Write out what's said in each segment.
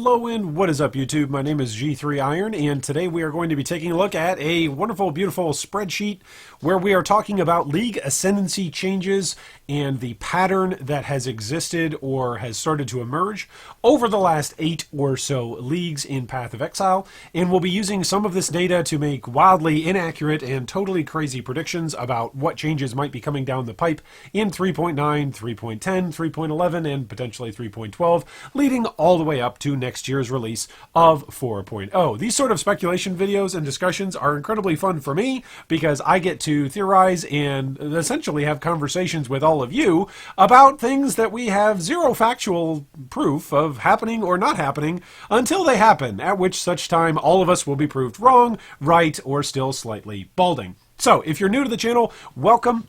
Hello and what is up YouTube? My name is G3 Iron and today we are going to be taking a look at a wonderful, beautiful spreadsheet where we are talking about league ascendancy changes and the pattern that has existed or has started to emerge over the last 8 or so leagues in Path of Exile, and we'll be using some of this data to make wildly inaccurate and totally crazy predictions about what changes might be coming down the pipe in 3.9, 3.10, 3.11, and potentially 3.12, leading all the way up to next year's release of 4.0. These sort of speculation videos and discussions are incredibly fun for me because I get to theorize and essentially have conversations with all of you about things that we have zero factual proof of happening or not happening until they happen, at which such time all of us will be proved wrong, right, or still slightly balding. So if you're new to the channel, welcome.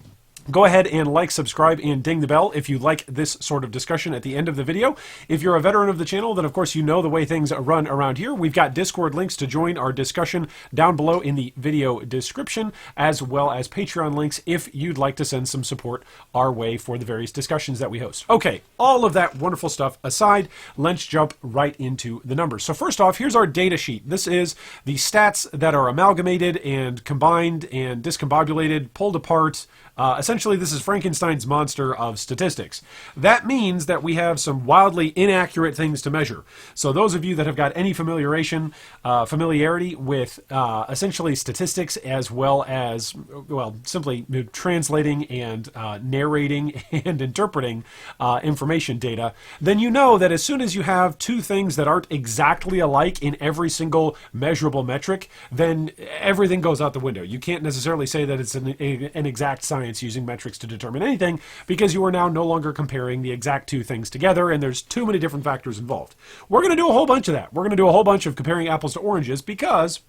Go ahead and like, subscribe, and ding the bell if you like this sort of discussion at the end of the video. If you're a veteran of the channel, then of course you know the way things run around here. We've got Discord links to join our discussion down below in the video description, as well as Patreon links if you'd like to send some support our way for the various discussions that we host. Okay, all of that wonderful stuff aside, let's jump right into the numbers. So first off, here's our data sheet. This is the stats that are amalgamated and combined and discombobulated, pulled apart. Essentially, this is Frankenstein's monster of statistics. That means that we have some wildly inaccurate things to measure. So those of you that have got any familiarity with essentially statistics as well as, well, simply translating and narrating and interpreting information data, then you know that as soon as you have two things that aren't exactly alike in every single measurable metric, then everything goes out the window. You can't necessarily say that it's an exact science using metrics to determine anything because you are now no longer comparing the exact two things together and there's too many different factors involved. We're going to do a whole bunch of that. We're going to do a whole bunch of comparing apples to oranges because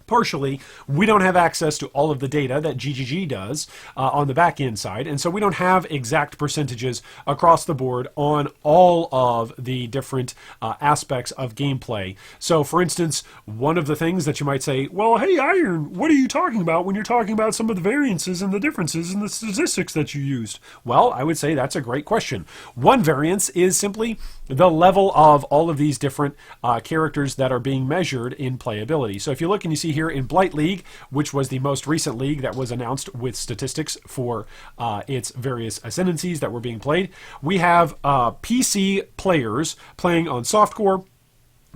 partially, we don't have access to all of the data that GGG does on the back end side, and so we don't have exact percentages across the board on all of the different aspects of gameplay. So, for instance, one of the things that you might say, well, hey, Iron, what are you talking about when you're talking about some of the variances and the differences in the statistics that you used? Well, I would say that's a great question. One variance is simply the level of all of these different characters that are being measured in playability. So if you look and you see here in Blight League, which was the most recent league that was announced with statistics for its various ascendancies that were being played, we have PC players playing on softcore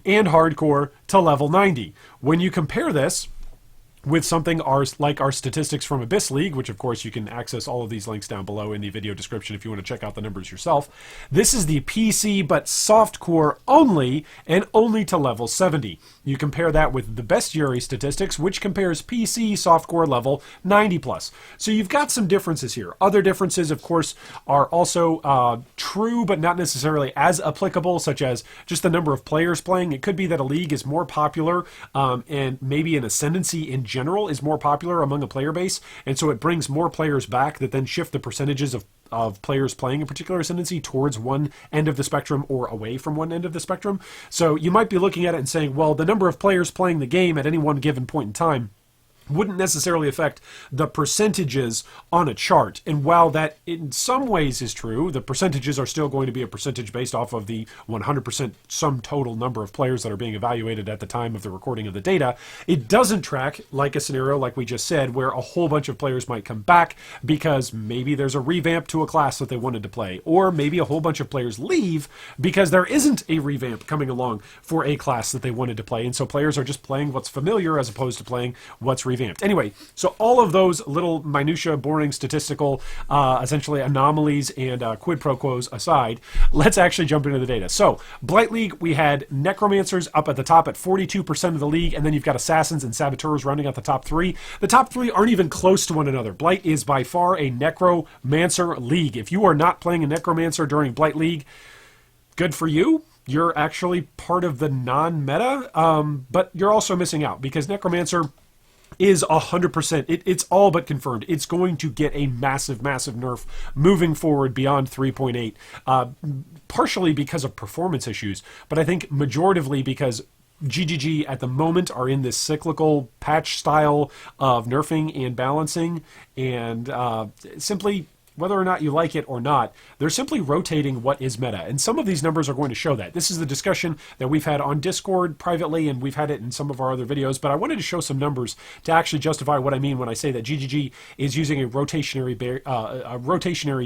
and hardcore to level 90. When you compare this with something like our statistics from Abyss League, which of course you can access all of these links down below in the video description if you want to check out the numbers yourself. This is the PC but softcore only and only to level 70. You compare that with the bestiary statistics, which compares PC softcore level 90 plus. So you've got some differences here. Other differences, of course, are also true but not necessarily as applicable, such as just the number of players playing. It could be that a league is more popular and maybe an ascendancy in general is more popular among a player base, and so it brings more players back that then shift the percentages of players playing a particular ascendancy towards one end of the spectrum or away from one end of the spectrum. So you might be looking at it and saying, well, the number of players playing the game at any one given point in time wouldn't necessarily affect the percentages on a chart. And while that in some ways is true, the percentages are still going to be a percentage based off of the 100% sum total number of players that are being evaluated at the time of the recording of the data. It doesn't track like a scenario like we just said, where a whole bunch of players might come back because maybe there's a revamp to a class that they wanted to play, or maybe a whole bunch of players leave because there isn't a revamp coming along for a class that they wanted to play, and so players are just playing what's familiar as opposed to playing what's revamped. Anyway, so all of those little minutia, boring statistical, essentially anomalies and quid pro quos aside, let's actually jump into the data. So, Blight League, we had Necromancers up at the top at 42% of the league, and then you've got Assassins and Saboteurs rounding out the top three. The top three aren't even close to one another. Blight is by far a Necromancer league. If you are not playing a Necromancer during Blight League, good for you. You're actually part of the non-meta, but you're also missing out because Necromancer is 100%. It's all but confirmed. It's going to get a massive, massive nerf moving forward beyond 3.8, partially because of performance issues, but I think majoritively because GGG at the moment are in this cyclical patch style of nerfing and balancing, and simply whether or not you like it or not, they're simply rotating what is meta. And some of these numbers are going to show that. This is the discussion that we've had on Discord privately, and we've had it in some of our other videos, but I wanted to show some numbers to actually justify what I mean when I say that GGG is using a rotationary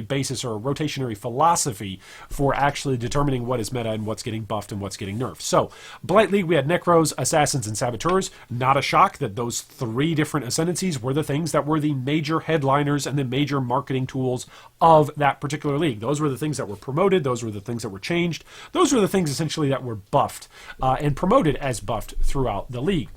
basis or a rotationary philosophy for actually determining what is meta and what's getting buffed and what's getting nerfed. So, Blight League, we had Necros, Assassins, and Saboteurs. Not a shock that those 3 different Ascendancies were the things that were the major headliners and the major marketing tools of that particular league. Those were the things that were promoted. Those were the things that were changed. Those were the things essentially that were buffed and promoted as buffed throughout the league.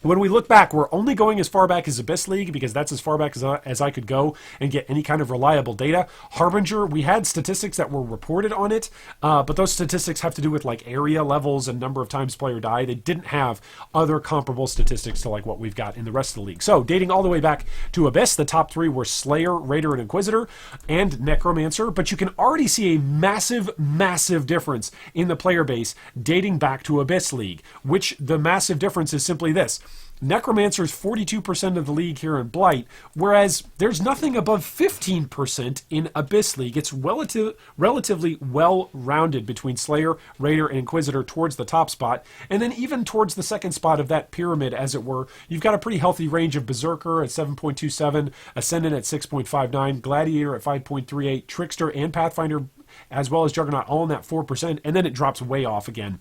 When we look back, we're only going as far back as Abyss League because that's as far back as I could go and get any kind of reliable data. Harbinger, we had statistics that were reported on it, but those statistics have to do with like area levels and number of times player die. They didn't have other comparable statistics to like what we've got in the rest of the league. So dating all the way back to Abyss, the top 3 were Slayer, Raider, and Inquisitor, and Necromancer, but you can already see a massive difference in the player base dating back to Abyss League, which the massive difference is simply this. Necromancer's 42% of the league here in Blight, whereas there's nothing above 15% in Abyss League. It's relatively well-rounded between Slayer, Raider, and Inquisitor towards the top spot, and then even towards the second spot of that pyramid, as it were, you've got a pretty healthy range of Berserker at 7.27, Ascendant at 6.59, Gladiator at 5.38, Trickster and Pathfinder, as well as Juggernaut, all in that 4%, and then it drops way off again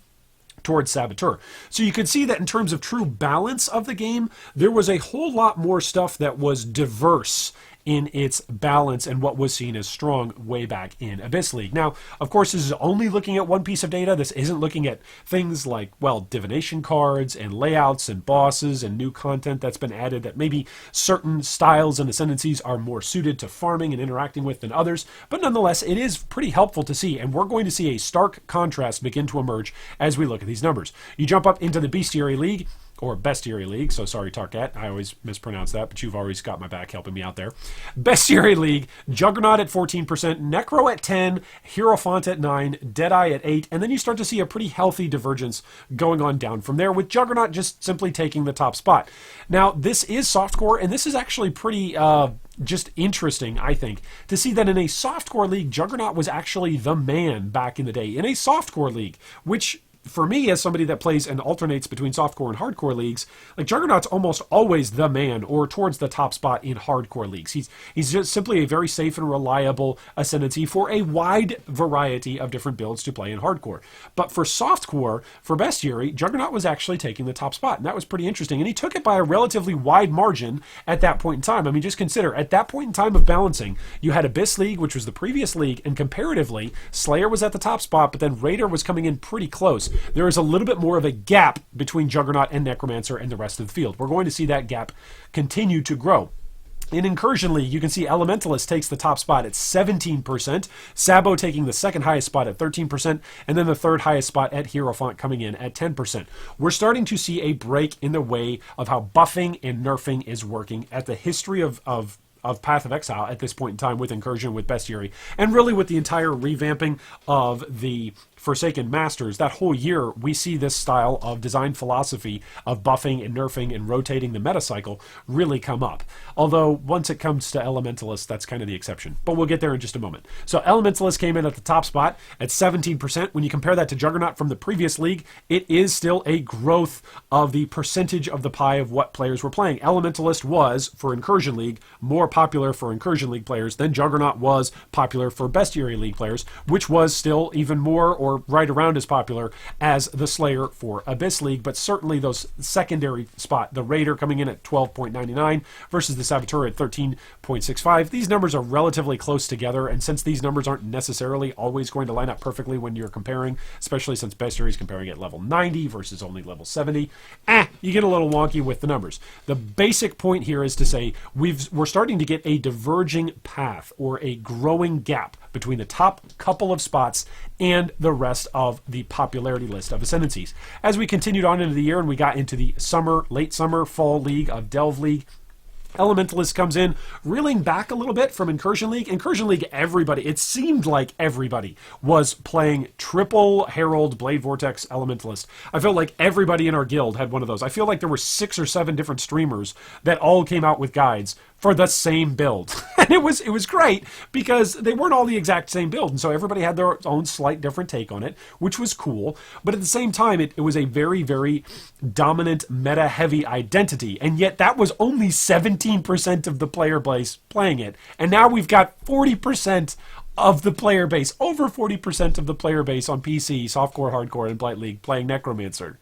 towards Saboteur. So you can see that in terms of true balance of the game, there was a whole lot more stuff that was diverse in its balance and what was seen as strong way back in Abyss League. Now, of course, this is only looking at one piece of data. This isn't looking at things like, well, divination cards and layouts and bosses and new content that's been added that maybe certain styles and ascendancies are more suited to farming and interacting with than others. But nonetheless, it is pretty helpful to see, and we're going to see a stark contrast begin to emerge as we look at these numbers. You jump up into the Bestiary League, or Bestiary League, so sorry Tarkat, I always mispronounce that, but you've always got my back helping me out there. Bestiary League, Juggernaut at 14%, Necro at 10%, Hierophant at 9%, Deadeye at 8%, and then you start to see a pretty healthy divergence going on down from there, with Juggernaut just simply taking the top spot. Now, this is softcore, and this is actually pretty just interesting, I think, to see that in a softcore league, Juggernaut was actually the man back in the day. In a softcore league, which for me, as somebody that plays and alternates between softcore and hardcore leagues, like Juggernaut's almost always the man or towards the top spot in hardcore leagues. He's just simply a very safe and reliable ascendancy for a wide variety of different builds to play in hardcore. But for softcore, for Bestiary, Juggernaut was actually taking the top spot, and that was pretty interesting. And he took it by a relatively wide margin at that point in time. I mean, just consider, at that point in time of balancing, you had Abyss League, which was the previous league, and comparatively, Slayer was at the top spot, but then Raider was coming in pretty close. There is a little bit more of a gap between Juggernaut and Necromancer and the rest of the field. We're going to see that gap continue to grow. In Incursion League, you can see Elementalist takes the top spot at 17%, Sabo taking the second highest spot at 13%, and then the third highest spot at Hierophant coming in at 10%. We're starting to see a break in the way of how buffing and nerfing is working at the history of Path of Exile at this point in time with Incursion, with Bestiary, and really with the entire revamping of the Forsaken Masters. That whole year, we see this style of design philosophy of buffing and nerfing and rotating the meta cycle really come up. Although, once it comes to Elementalist, that's kind of the exception. But we'll get there in just a moment. So, Elementalist came in at the top spot at 17%. When you compare that to Juggernaut from the previous league, it is still a growth of the percentage of the pie of what players were playing. Elementalist was, for Incursion League, more popular for Incursion League players than Juggernaut was popular for Bestiary League players, which was still even more or right around as popular as the Slayer for Abyss League, but certainly those secondary spot, the Raider coming in at 12.99 versus the Saboteur at 13.65. These numbers are relatively close together, and since these numbers aren't necessarily always going to line up perfectly when you're comparing, especially since Bestiary is comparing at level 90 versus only level 70, you get a little wonky with the numbers. The basic point here is to say we're starting to get a diverging path or a growing gap between the top couple of spots and the rest of the popularity list of ascendancies. As we continued on into the year and we got into the summer, late summer, fall league of Delve League, Elementalist comes in, reeling back a little bit from Incursion League. Incursion League, it seemed like everybody was playing triple Herald, Blade Vortex, Elementalist. I felt like everybody in our guild had one of those. I feel like there were 6 or 7 different streamers that all came out with guides for the same build. And it was great because they weren't all the exact same build. And so everybody had their own slight different take on it, which was cool. But at the same time, it was a very, very dominant meta-heavy identity. And yet that was only 17% of the player base playing it. And now we've got 40% of the player base, over 40% of the player base on PC, softcore, hardcore, and Blight League playing Necromancer.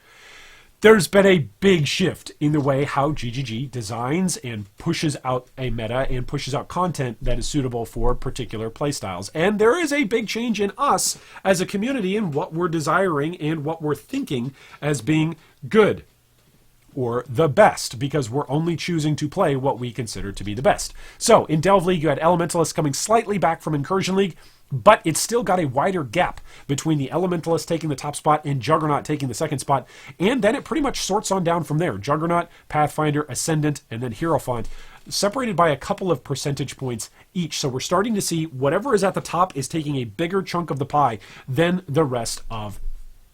There's been a big shift in the way how GGG designs and pushes out a meta and pushes out content that is suitable for particular playstyles. And there is a big change in us as a community in what we're desiring and what we're thinking as being good or the best, because we're only choosing to play what we consider to be the best. So in Delve League, you had Elementalists coming slightly back from Incursion League, but it's still got a wider gap between the Elementalist taking the top spot and Juggernaut taking the second spot, and then it pretty much sorts on down from there. Juggernaut, Pathfinder, Ascendant, and then Hierophant, separated by a couple of percentage points each. So we're starting to see whatever is at the top is taking a bigger chunk of the pie than the rest of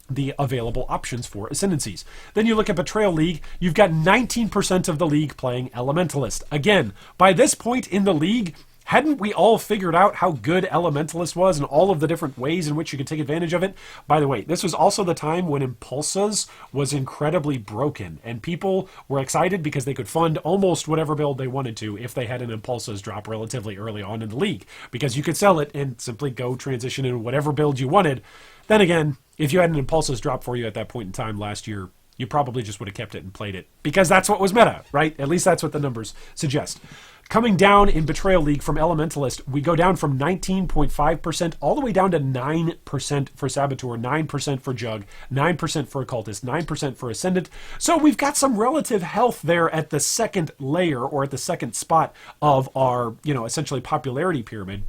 the available options for Ascendancies. Then you look at Betrayal League, you've got 19% of the league playing Elementalist. Again, by this point in the league, hadn't we all figured out how good Elementalist was and all of the different ways in which you could take advantage of it? By the way, this was also the time when Impulsas was incredibly broken, and people were excited because they could fund almost whatever build they wanted to if they had an Impulsas drop relatively early on in the league, because you could sell it and simply go transition into whatever build you wanted. Then again, if you had an Impulsas drop for you at that point in time last year, you probably just would have kept it and played it, because that's what was meta, right? At least that's what the numbers suggest. Coming down in Betrayal League from Elementalist, we go down from 19.5% all the way down to 9% for Saboteur, 9% for Jug, 9% for Occultist, 9% for Ascendant. So we've got some relative health there at the second layer, or at the second spot of our, essentially popularity pyramid.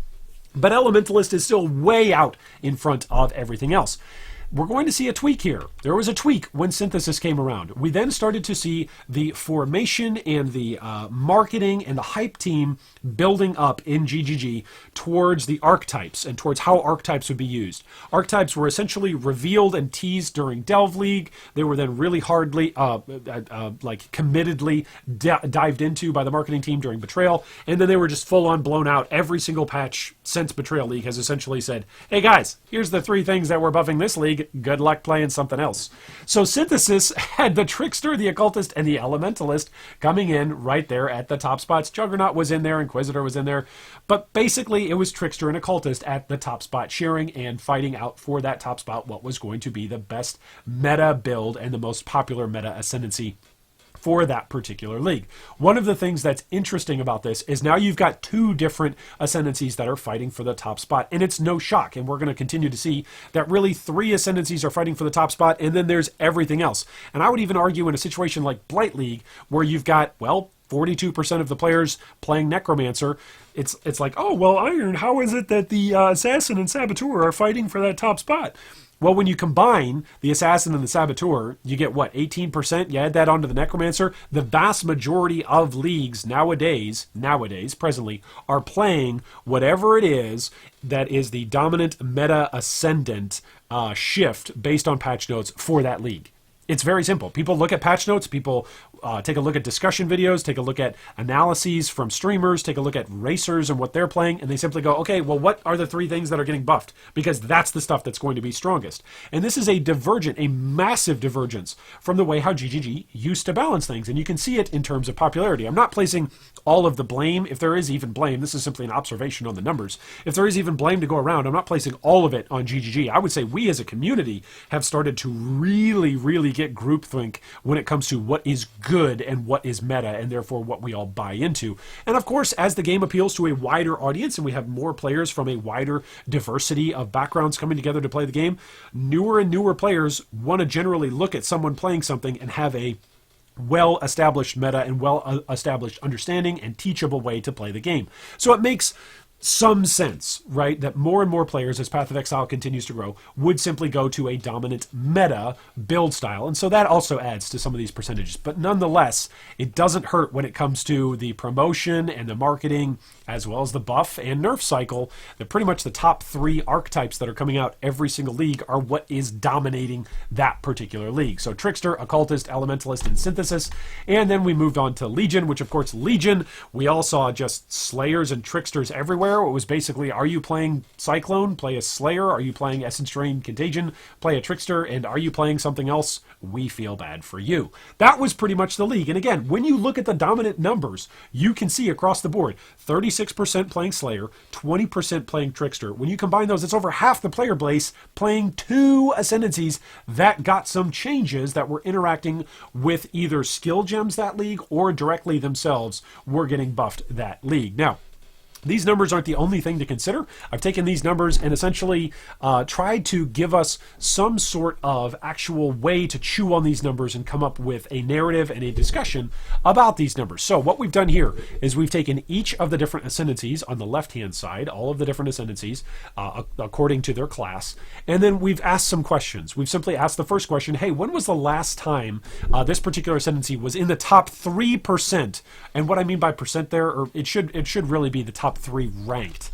But Elementalist is still way out in front of everything else. We're going to see a tweak here. There was a tweak when Synthesis came around. We then started to see the formation and the marketing and the hype team building up in GGG towards the archetypes and towards how archetypes would be used. Archetypes were essentially revealed and teased during Delve League. They were then really hardly, committedly dived into by the marketing team during Betrayal, and then they were just full on blown out. Every single patch since Betrayal League has essentially said, hey guys, here's the 3 things that we're buffing this league. Good luck playing something else. So Synthesis had the Trickster, the Occultist, and the Elementalist coming in right there at the top spots. Juggernaut was in there, Inquisitor was in there, but basically it was Trickster and Occultist at the top spot, sharing and fighting out for that top spot what was going to be the best meta build and the most popular meta Ascendancy for that particular league. One of the things that's interesting about this is now you've got 2 different Ascendancies that are fighting for the top spot, and it's no shock, and we're going to continue to see that really 3 Ascendancies are fighting for the top spot, and then there's everything else. And I would even argue in a situation like Blight League, where you've got, 42% of the players playing Necromancer, it's like, oh, well, Iron, how is it that the Assassin and Saboteur are fighting for that top spot? Well, when you combine the Assassin and the Saboteur, you get what, 18%? You add that onto the Necromancer. The vast majority of leagues nowadays, presently, are playing whatever it is that is the dominant meta Ascendant shift based on patch notes for that league. It's very simple. People look at patch notes, people take a look at discussion videos, take a look at analyses from streamers, take a look at racers and what they're playing, and they simply go, okay, well, what are the 3 things that are getting buffed? Because that's the stuff that's going to be strongest. And this is a massive divergence from the way how GGG used to balance things, and you can see it in terms of popularity. I'm not placing all of the blame, if there is even blame, this is simply an observation on the numbers. If there is even blame to go around, I'm not placing all of it on GGG. I would say we as a community have started to really, really get groupthink when it comes to what is good and what is meta, and therefore what we all buy into. And of course, as the game appeals to a wider audience and we have more players from a wider diversity of backgrounds coming together to play the game, newer and newer players want to generally look at someone playing something and have a well-established meta and well-established understanding and teachable way to play the game. So it makes some sense, right, that more and more players, as Path of Exile continues to grow, would simply go to a dominant meta build style. And so that also adds to some of these percentages. But nonetheless, it doesn't hurt when it comes to the promotion and the marketing, as well as the buff and nerf cycle, that pretty much the top 3 archetypes that are coming out every single league are what is dominating that particular league. So Trickster, Occultist, Elementalist, and Synthesis. And then we moved on to Legion, which of course Legion, we all saw just Slayers and Tricksters everywhere. It was basically, are you playing Cyclone? Play a Slayer. Are you playing Essence Drain Contagion? Play a Trickster. And are you playing something else? We feel bad for you. That was pretty much the league. And again, when you look at the dominant numbers, you can see across the board, 36% playing Slayer, 20% playing Trickster. When you combine those, it's over half the player base playing 2 Ascendancies. That got some changes that were interacting with either skill gems that league or directly themselves were getting buffed that league. Now, these numbers aren't the only thing to consider. I've taken these numbers and essentially tried to give us some sort of actual way to chew on these numbers and come up with a narrative and a discussion about these numbers. So what we've done here is we've taken each of the different ascendancies on the left-hand side, all of the different ascendancies according to their class, and then we've asked some questions. We've simply asked the first question, hey, when was the last time this particular ascendancy was in the top 3%? And what I mean by percent there, or it should really be the top 3 ranked.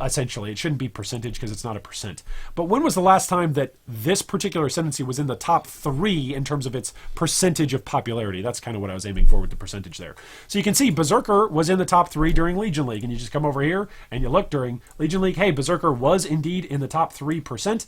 Essentially, it shouldn't be percentage because it's not a percent. But when was the last time that this particular ascendancy was in the top 3 in terms of its percentage of popularity? That's kind of what I was aiming for with the percentage there. So you can see Berserker was in the top 3 during Legion League, and you just come over here and you look during Legion League. Hey, Berserker was indeed in the top 3%.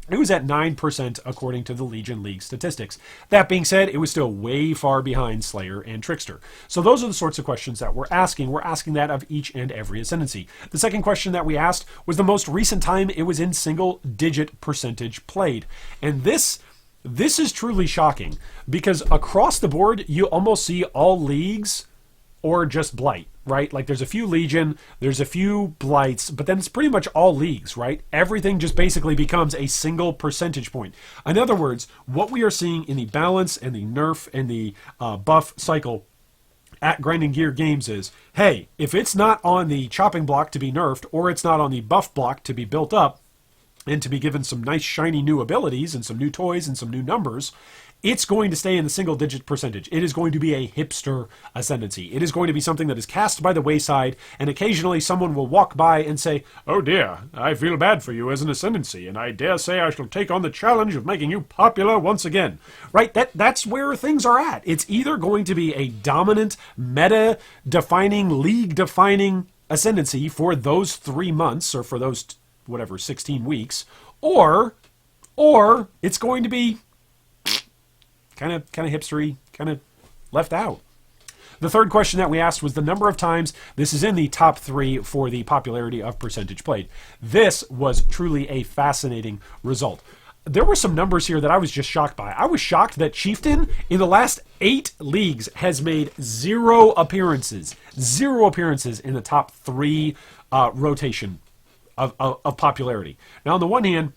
It was at 9% according to the Legion League statistics. That being said, it was still way far behind Slayer and Trickster. So those are the sorts of questions that we're asking. We're asking that of each and every ascendancy. The second question that we asked was the most recent time it was in single-digit percentage played. And this is truly shocking because across the board, you almost see all leagues or just Blight, right? Like there's a few Legion, there's a few Blights, but then it's pretty much all leagues, right? Everything just basically becomes a single percentage point. In other words, what we are seeing in the balance and the nerf and the buff cycle at Grinding Gear Games is, hey, if it's not on the chopping block to be nerfed or it's not on the buff block to be built up and to be given some nice shiny new abilities and some new toys and some new numbers, it's going to stay in the single-digit percentage. It is going to be a hipster ascendancy. It is going to be something that is cast by the wayside, and occasionally someone will walk by and say, oh dear, I feel bad for you as an ascendancy, and I dare say I shall take on the challenge of making you popular once again. Right? That's where things are at. It's either going to be a dominant, meta-defining, league-defining ascendancy for those 3 months, or for those, 16 weeks, or it's going to be kind of hipstery, kind of left out. The third question that we asked was the number of times this is in the top 3 for the popularity of percentage played. This was truly a fascinating result. There were some numbers here that I was just shocked by. I was shocked that Chieftain in the last 8 leagues has made 0 appearances. 0 appearances in the top 3 rotation of popularity. Now, on the one hand,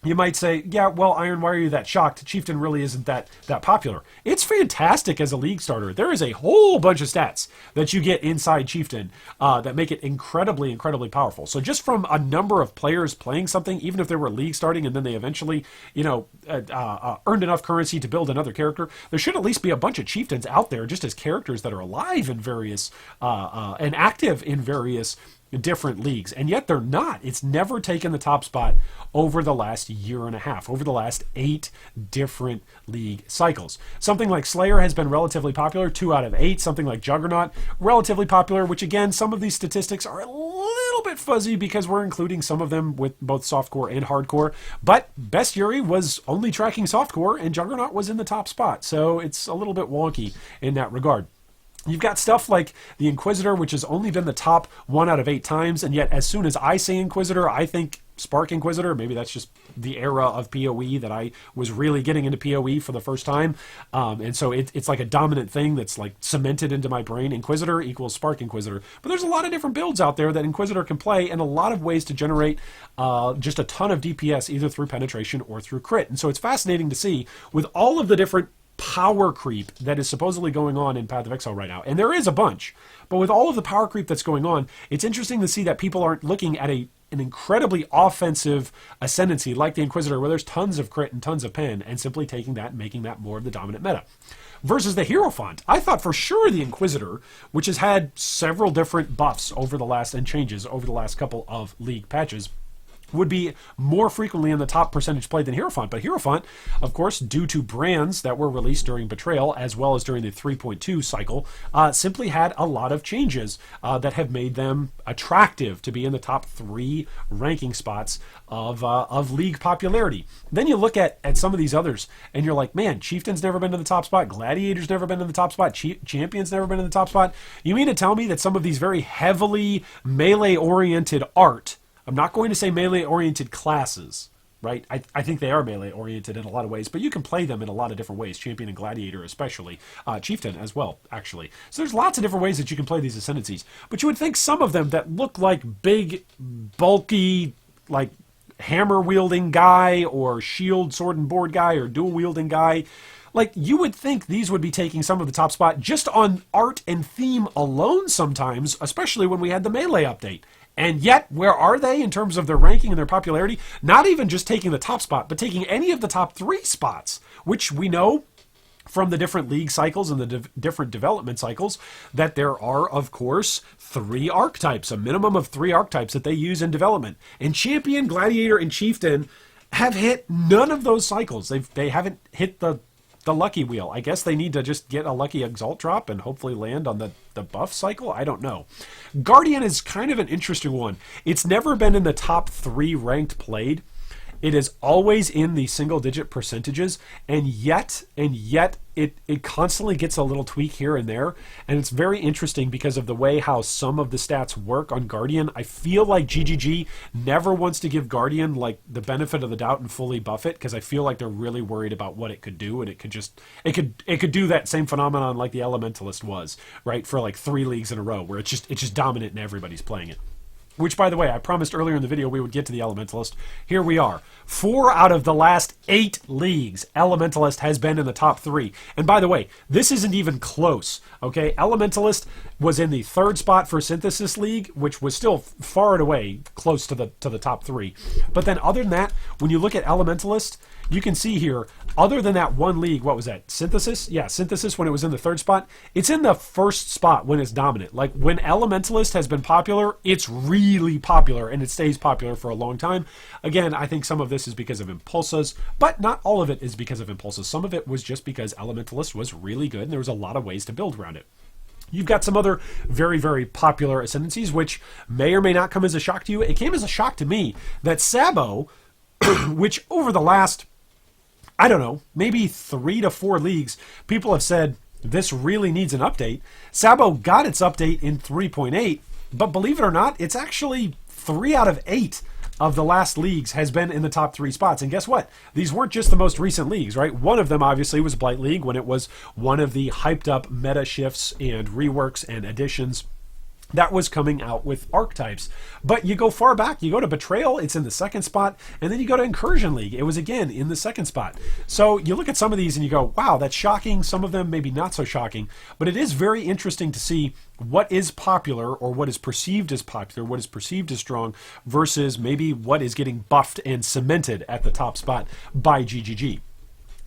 you might say, yeah, well, Iron, why are you that shocked? Chieftain really isn't that popular. It's fantastic as a league starter. There is a whole bunch of stats that you get inside Chieftain that make it incredibly, incredibly powerful. So just from a number of players playing something, even if they were league starting and then they eventually, earned enough currency to build another character, there should at least be a bunch of Chieftains out there just as characters that are alive in various and active in various different leagues, and yet they're not. It's never taken the top spot over the last year and a half, over the last 8 different league cycles. Something like Slayer has been relatively popular, 2 out of 8. Something like Juggernaut, relatively popular, which again, some of these statistics are a little bit fuzzy because we're including some of them with both softcore and hardcore, but Bestiary was only tracking softcore and Juggernaut was in the top spot, so it's a little bit wonky in that regard. You've got stuff like the Inquisitor, which has only been the top 1 out of 8 times, and yet as soon as I say Inquisitor, I think Spark Inquisitor. Maybe that's just the era of POE that I was really getting into POE for the first time, and so it's like a dominant thing that's like cemented into my brain. Inquisitor equals Spark Inquisitor. But there's a lot of different builds out there that Inquisitor can play, and a lot of ways to generate just a ton of DPS, either through penetration or through crit. And so it's fascinating to see with all of the different power creep that is supposedly going on in Path of Exile right now. And there is a bunch. But with all of the power creep that's going on, it's interesting to see that people aren't looking at an incredibly offensive Ascendancy like the Inquisitor, where there's tons of crit and tons of pen, and simply taking that and making that more of the dominant meta. Versus the Hierophant. I thought for sure the Inquisitor, which has had several different buffs over the last, and changes over the last couple of League patches, would be more frequently in the top percentage played than Hierophant. But Hierophant, of course, due to brands that were released during Betrayal, as well as during the 3.2 cycle, simply had a lot of changes that have made them attractive to be in the top 3 ranking spots of League popularity. Then you look at some of these others, and you're like, man, Chieftain's never been in the top spot, Gladiator's never been in the top spot, Champion's never been in the top spot. You mean to tell me that some of these very heavily melee-oriented art, I'm not going to say melee-oriented classes, right? I think they are melee-oriented in a lot of ways, but you can play them in a lot of different ways, Champion and Gladiator especially, Chieftain as well, actually. So there's lots of different ways that you can play these Ascendancies. But you would think some of them that look like big, bulky, like hammer-wielding guy or shield, sword, and board guy or dual-wielding guy, like, you would think these would be taking some of the top spot just on art and theme alone sometimes, especially when we had the Melee update. And yet, where are they in terms of their ranking and their popularity? Not even just taking the top spot, but taking any of the top 3 spots, which we know from the different League cycles and the different development cycles that there are, of course, 3 archetypes, a minimum of 3 archetypes that they use in development. And Champion, Gladiator, and Chieftain have hit none of those cycles. They haven't hit the lucky wheel. I guess they need to just get a lucky Exalt drop and hopefully land on the buff cycle. I don't know. Guardian is kind of an interesting one. It's never been in the top 3 ranked played. It is always in the single-digit percentages, and yet it constantly gets a little tweak here and there, and it's very interesting because of the way how some of the stats work on Guardian. I feel like GGG never wants to give Guardian like the benefit of the doubt and fully buff it, because I feel like they're really worried about what it could do, and it could do that same phenomenon like the Elementalist was, right, for like 3 leagues in a row, where it's just dominant and everybody's playing it. Which, by the way, I promised earlier in the video we would get to the Elementalist. Here we are. 4 out of the last 8 leagues, Elementalist has been in the top 3. And by the way, this isn't even close, okay? Elementalist was in the 3rd spot for Synthesis League, which was still far and away close to the top 3. But then other than that, when you look at Elementalist, you can see here, other than that one league, what was that? Synthesis? Yeah, Synthesis when it was in the 3rd spot. It's in the 1st spot when it's dominant. Like, when Elementalist has been popular, it's really popular, and it stays popular for a long time. Again, I think some of this is because of Impulsas, but not all of it is because of Impulsas. Some of it was just because Elementalist was really good, and there was a lot of ways to build around it. You've got some other very, very popular Ascendancies, which may or may not come as a shock to you. It came as a shock to me that Sabo, which over the last, I don't know, maybe 3 to 4 leagues, people have said this really needs an update. Sabo got its update in 3.8, but believe it or not, it's actually 3 out of 8 of the last leagues has been in the top 3 spots. And guess what? These weren't just the most recent leagues, right? One of them obviously was Blight League, when it was one of the hyped up meta shifts and reworks and additions that was coming out with archetypes. But you go far back, you go to Betrayal, it's in the 2nd spot, and then you go to Incursion League, it was again in the 2nd spot. So you look at some of these and you go, wow, that's shocking. Some of them maybe not so shocking, but it is very interesting to see what is popular, or what is perceived as popular, what is perceived as strong, versus maybe what is getting buffed and cemented at the top spot by GGG.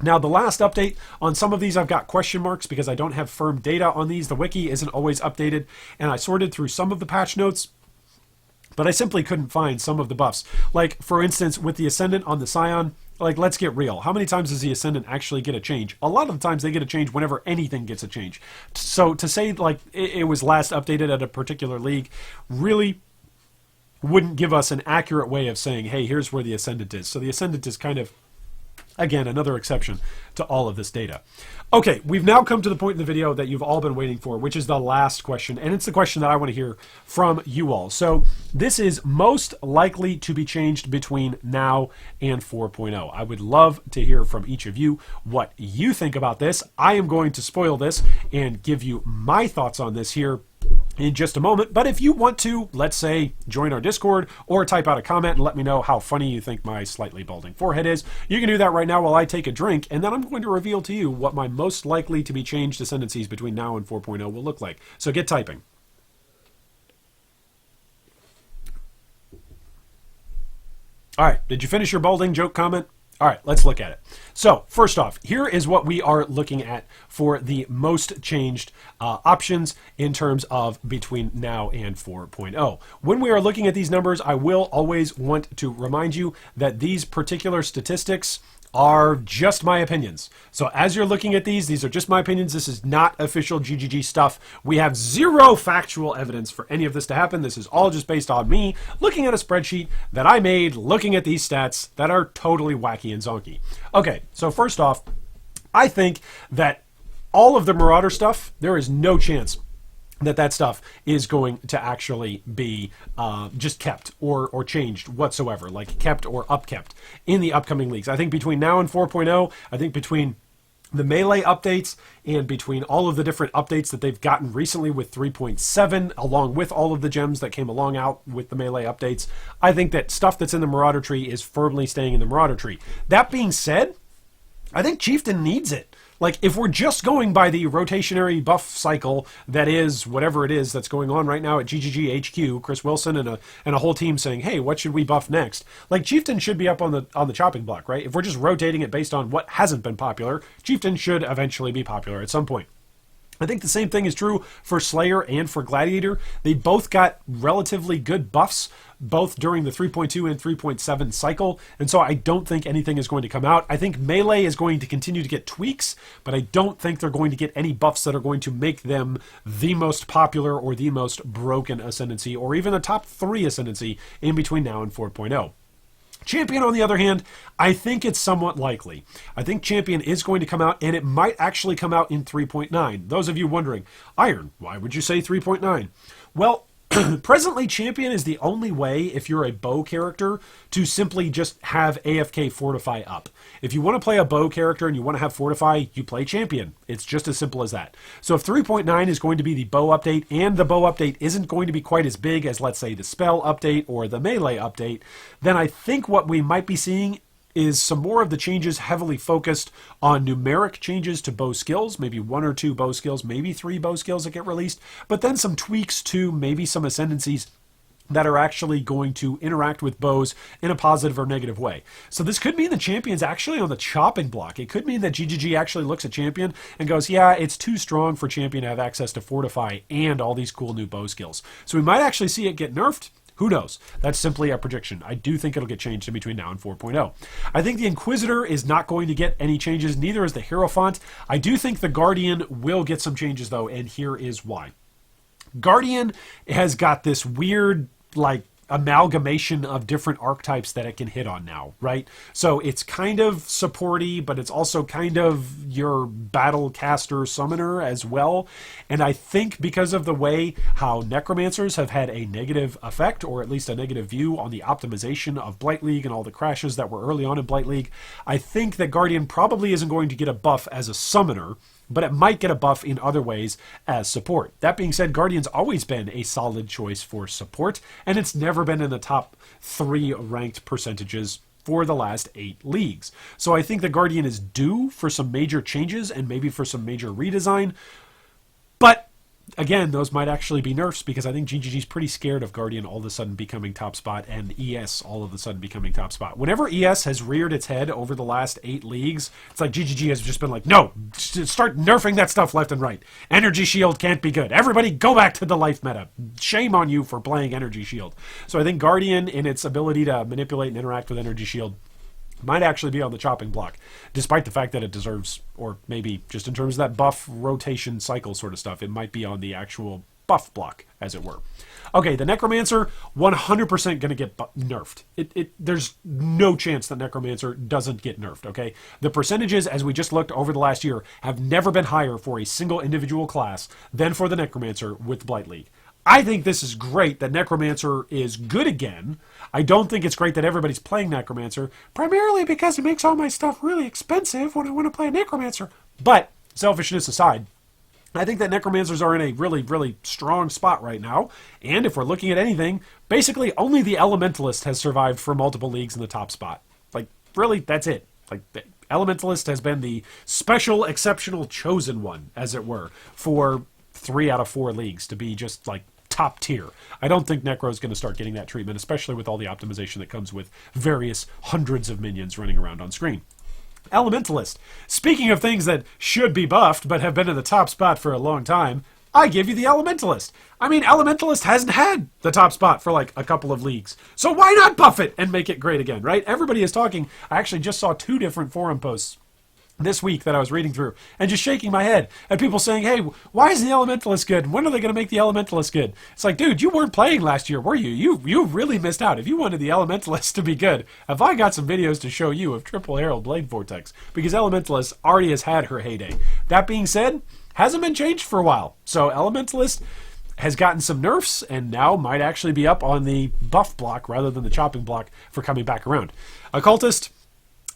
Now, the last update on some of these, I've got question marks because I don't have firm data on these. The wiki isn't always updated, and I sorted through some of the patch notes, but I simply couldn't find some of the buffs. Like, for instance, with the Ascendant on the Scion, like, let's get real. How many times does the Ascendant actually get a change? A lot of the times they get a change whenever anything gets a change. So to say, like, it was last updated at a particular league really wouldn't give us an accurate way of saying, hey, here's where the Ascendant is. So the Ascendant is kind of, again, another exception to all of this data. Okay, we've now come to the point in the video that you've all been waiting for, which is the last question, and it's the question that I want to hear from you all. So this is most likely to be changed between now and 4.0. I would love to hear from each of you what you think about this. I am going to spoil this and give you my thoughts on this here in just a moment. But if you want to, let's say, join our Discord or type out a comment and let me know how funny you think my slightly balding forehead is, you can do that right now while I take a drink, and then I'm going to reveal to you what my most likely to be changed ascendancies between now and 4.0 will look like. So get typing. All right, did you finish your balding joke comment? All right, let's look at it. So first off, here is what we are looking at for the most changed options in terms of between now and 4.0. When we are looking at these numbers, I will always want to remind you that these particular statistics are just my opinions. So as you're looking at these are just my opinions. This is not official GGG stuff. We have zero factual evidence for any of this to happen. This is all just based on me looking at a spreadsheet that I made, looking at these stats that are totally wacky and zonky. Okay, so first off, I think that all of the Marauder stuff, there is no chance that stuff is going to actually be just kept or changed whatsoever, like kept or upkept in the upcoming leagues. I think between now and 4.0, I think between the melee updates and between all of the different updates that they've gotten recently with 3.7, along with all of the gems that came along out with the melee updates, I think that stuff that's in the Marauder tree is firmly staying in the Marauder tree. That being said, I think Chieftain needs it. Like, if we're just going by the rotationary buff cycle that is whatever it is that's going on right now at GGG HQ, Chris Wilson and a whole team saying, hey, what should we buff next? Like, Chieftain should be up on the chopping block, right? If we're just rotating it based on what hasn't been popular, Chieftain should eventually be popular at some point. I think the same thing is true for Slayer and for Gladiator. They both got relatively good buffs, both during the 3.2 and 3.7 cycle, and so I don't think anything is going to come out. I think Melee is going to continue to get tweaks, but I don't think they're going to get any buffs that are going to make them the most popular or the most broken Ascendancy, or even a top 3 Ascendancy in between now and 4.0. Champion, on the other hand, I think it's somewhat likely. I think Champion is going to come out, and it might actually come out in 3.9. Those of you wondering, Iron, why would you say 3.9? Well, presently, Champion is the only way, if you're a bow character, to simply just have AFK Fortify up. If you want to play a bow character and you want to have Fortify, you play Champion. It's just as simple as that. So if 3.9 is going to be the bow update, and the bow update isn't going to be quite as big as, let's say, the spell update or the melee update, then I think what we might be seeing is some more of the changes heavily focused on numeric changes to bow skills, maybe 1 or 2 bow skills, maybe 3 bow skills that get released, but then some tweaks to maybe some ascendancies that are actually going to interact with bows in a positive or negative way. So this could mean the Champion's actually on the chopping block. It could mean that GGG actually looks at Champion and goes, yeah, it's too strong for Champion to have access to Fortify and all these cool new bow skills. So we might actually see it get nerfed. Who knows? That's simply a prediction. I do think it'll get changed in between now and 4.0. I think the Inquisitor is not going to get any changes, neither is the Hierophant. I do think the Guardian will get some changes, though, and here is why. Guardian has got this weird, like, amalgamation of different archetypes that it can hit on now, right? So it's kind of supporty, but it's also kind of your battle caster summoner as well. And I think because of the way how necromancers have had a negative effect, or at least a negative view on the optimization of Blight League and all the crashes that were early on in Blight League, I think that Guardian probably isn't going to get a buff as a summoner, but it might get a buff in other ways as support. That being said, Guardian's always been a solid choice for support, and it's never been in the top 3 ranked percentages for the last 8 leagues. So I think the Guardian is due for some major changes and maybe for some major redesign, but again, those might actually be nerfs, because I think GGG's pretty scared of Guardian all of a sudden becoming top spot and ES all of a sudden becoming top spot. Whenever ES has reared its head over the last 8 leagues, it's like GGG has just been like, no, start nerfing that stuff left and right. Energy Shield can't be good. Everybody go back to the life meta. Shame on you for playing Energy Shield. So I think Guardian, in its ability to manipulate and interact with Energy Shield, might actually be on the chopping block, despite the fact that it deserves, or maybe just in terms of that buff rotation cycle sort of stuff, it might be on the actual buff block, as it were. Okay, the Necromancer, 100% going to get nerfed. There's no chance that Necromancer doesn't get nerfed, okay? The percentages, as we just looked over the last year, have never been higher for a single individual class than for the Necromancer with Blight League. I think this is great that Necromancer is good again. I don't think it's great that everybody's playing Necromancer, primarily because it makes all my stuff really expensive when I want to play a Necromancer. But, selfishness aside, I think that Necromancers are in a really, really strong spot right now. And if we're looking at anything, basically only the Elementalist has survived for multiple leagues in the top spot. Like, really, that's it. Like, the Elementalist has been the special, exceptional, chosen one, as it were, for 3 out of 4 leagues to be just, like, top tier. I don't think Necro's going to start getting that treatment, especially with all the optimization that comes with various hundreds of minions running around on screen. Elementalist. Speaking of things that should be buffed but have been in the top spot for a long time, I give you the Elementalist. I mean, Elementalist hasn't had the top spot for like a couple of leagues. So why not buff it and make it great again, right? Everybody is talking. I actually just saw 2 different forum posts this week that I was reading through and just shaking my head at people saying, hey, why is the Elementalist good? When are they going to make the Elementalist good? It's like, dude, you weren't playing last year, were you? You really missed out. If you wanted the Elementalist to be good, have I got some videos to show you of Triple Herald Blade Vortex, because Elementalist already has had her heyday. That being said, hasn't been changed for a while. So Elementalist has gotten some nerfs and now might actually be up on the buff block rather than the chopping block for coming back around. Occultist,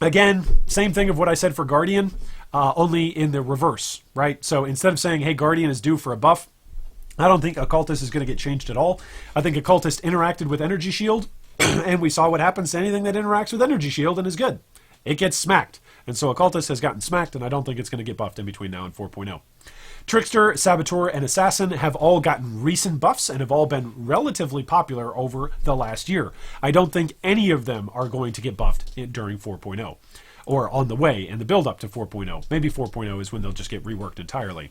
again, same thing of what I said for Guardian, only in the reverse, right? So instead of saying, hey, Guardian is due for a buff, I don't think Occultist is going to get changed at all. I think Occultist interacted with Energy Shield, and we saw what happens to anything that interacts with Energy Shield and is good. It gets smacked. And so Occultist has gotten smacked, and I don't think it's going to get buffed in between now and 4.0. Trickster, Saboteur, and Assassin have all gotten recent buffs and have all been relatively popular over the last year. I don't think any of them are going to get buffed during 4.0 or on the way in the build up to 4.0. Maybe 4.0 is when they'll just get reworked entirely.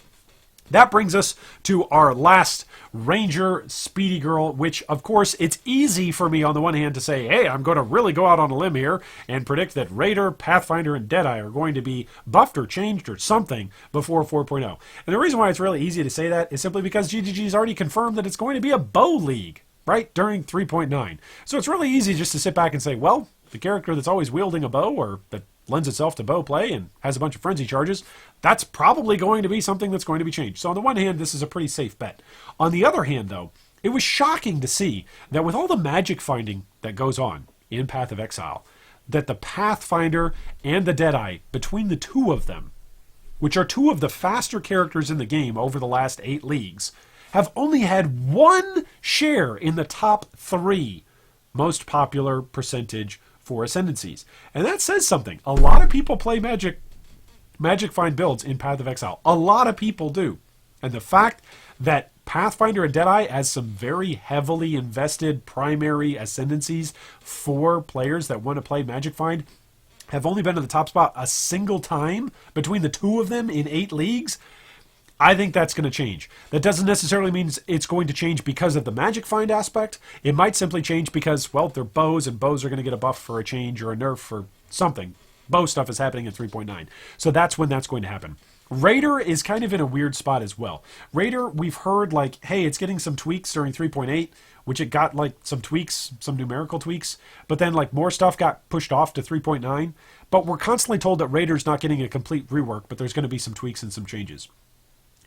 That brings us to our last Ranger Speedy Girl, which, of course, it's easy for me on the one hand to say, hey, I'm going to really go out on a limb here and predict that Raider, Pathfinder, and Deadeye are going to be buffed or changed or something before 4.0. And the reason why it's really easy to say that is simply because GGG's already confirmed that it's going to be a bow league, right, during 3.9. So it's really easy just to sit back and say, well, the character that's always wielding a bow or that lends itself to bow play and has a bunch of frenzy charges, that's probably going to be something that's going to be changed. So on the one hand, this is a pretty safe bet. On the other hand, though, it was shocking to see that with all the magic finding that goes on in Path of Exile, that the Pathfinder and the Deadeye, between the 2 of them, which are 2 of the faster characters in the game over the last 8 leagues, have only had 1 share in the top 3 most popular percentage for Ascendancies. And that says something. A lot of people play Magic Find builds in Path of Exile. A lot of people do. And the fact that Pathfinder and Deadeye, as some very heavily invested primary Ascendancies for players that want to play Magic Find, have only been in the top spot a single time between the 2 of them in 8 leagues, I think that's going to change. That doesn't necessarily mean it's going to change because of the Magic Find aspect. It might simply change because, well, they're bows, and bows are going to get a buff for a change or a nerf for something. Bow stuff is happening in 3.9. So that's when that's going to happen. Raider is kind of in a weird spot as well. Raider, we've heard like, hey, it's getting some tweaks during 3.8, which it got like some tweaks, some numerical tweaks, but then like more stuff got pushed off to 3.9. But we're constantly told that Raider's not getting a complete rework, but there's going to be some tweaks and some changes.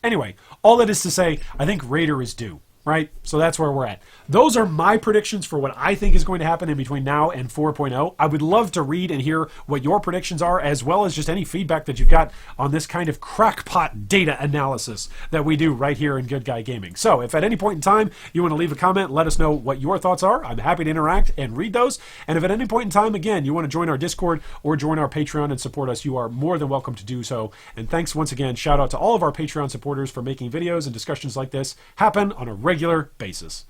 Anyway, all that is to say, I think Raider is due, right? So that's where we're at. Those are my predictions for what I think is going to happen in between now and 4.0. I would love to read and hear what your predictions are, as well as just any feedback that you've got on this kind of crackpot data analysis that we do right here in Good Guy Gaming. So if at any point in time you want to leave a comment, let us know what your thoughts are. I'm happy to interact and read those. And if at any point in time, again, you want to join our Discord or join our Patreon and support us, you are more than welcome to do so. And thanks once again, shout out to all of our Patreon supporters for making videos and discussions like this happen on a regular basis.